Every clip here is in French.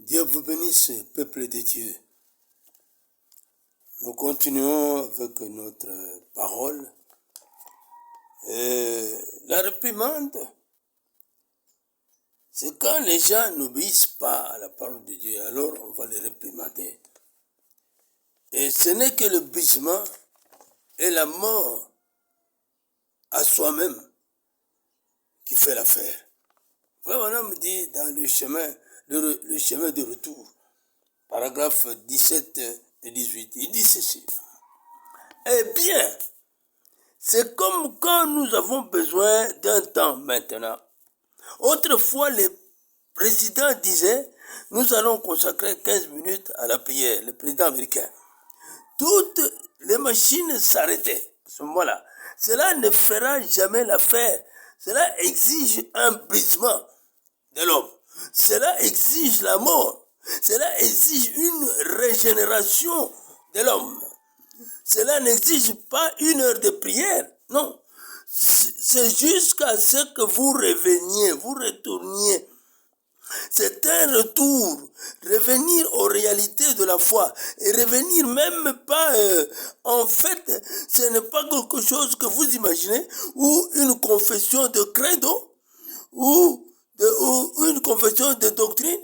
Dieu vous bénisse, peuple de Dieu. Nous continuons avec notre parole. La réprimande, c'est quand les gens n'obéissent pas à la parole de Dieu, alors on va les réprimander. Et ce n'est que le brisement et la mort à soi-même qui fait l'affaire. Voilà, on me dit dans le chemin de retour, paragraphe 17 et 18, il dit ceci. Eh bien, c'est comme quand nous avons besoin d'un temps maintenant. Autrefois, les présidents disaient, nous allons consacrer 15 minutes à la prière, le président américain. Toutes les machines s'arrêtaient à ce moment-là. Cela ne fera jamais l'affaire. Cela exige un brisement de l'homme. Cela exige la mort. Cela exige une régénération de l'homme. Cela n'exige pas une heure de prière. Non. C'est jusqu'à ce que vous reveniez, vous retourniez. C'est un retour, revenir aux réalités de la foi et revenir même pas, en fait, ce n'est pas quelque chose que vous imaginez ou une confession de credo ou une confession de doctrine,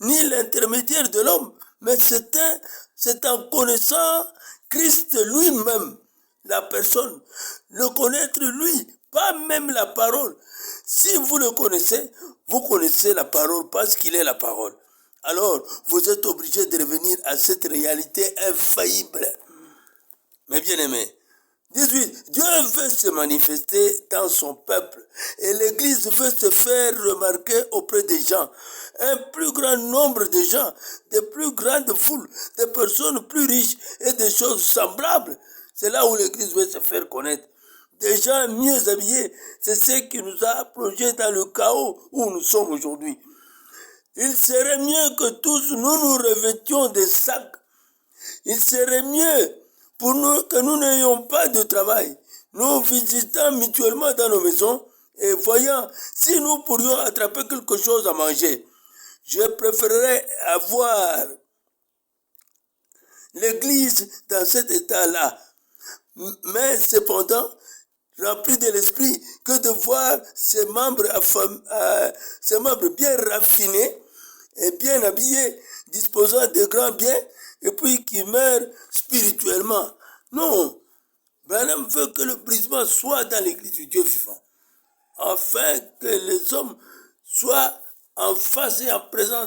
ni l'intermédiaire de l'homme, mais c'est en connaissant Christ lui-même, la personne, le connaître lui, pas même la parole. Si vous le connaissez, vous connaissez la parole parce qu'il est la parole. Alors, vous êtes obligé de revenir à cette réalité infaillible. Mes bien-aimés, 18. Dieu veut se manifester dans son peuple et l'Église veut se faire remarquer auprès des gens. Un plus grand nombre de gens, de plus grandes foules, de personnes plus riches et de choses semblables. C'est là où l'Église veut se faire connaître. Des gens mieux habillés, c'est ce qui nous a plongés dans le chaos où nous sommes aujourd'hui. Il serait mieux que tous nous revêtions des sacs. Il serait mieux pour nous que nous n'ayons pas de travail. Nous visitant mutuellement dans nos maisons et voyant si nous pourrions attraper quelque chose à manger. Je préférerais avoir l'Église dans cet état-là. Mais cependant, rempli de l'esprit, que de voir ses membres bien raffinés et bien habillés, disposant de grands biens, et puis qui meurent spirituellement. Non, Branham veut que le brisement soit dans l'église du Dieu vivant, afin que les hommes soient en face et en présence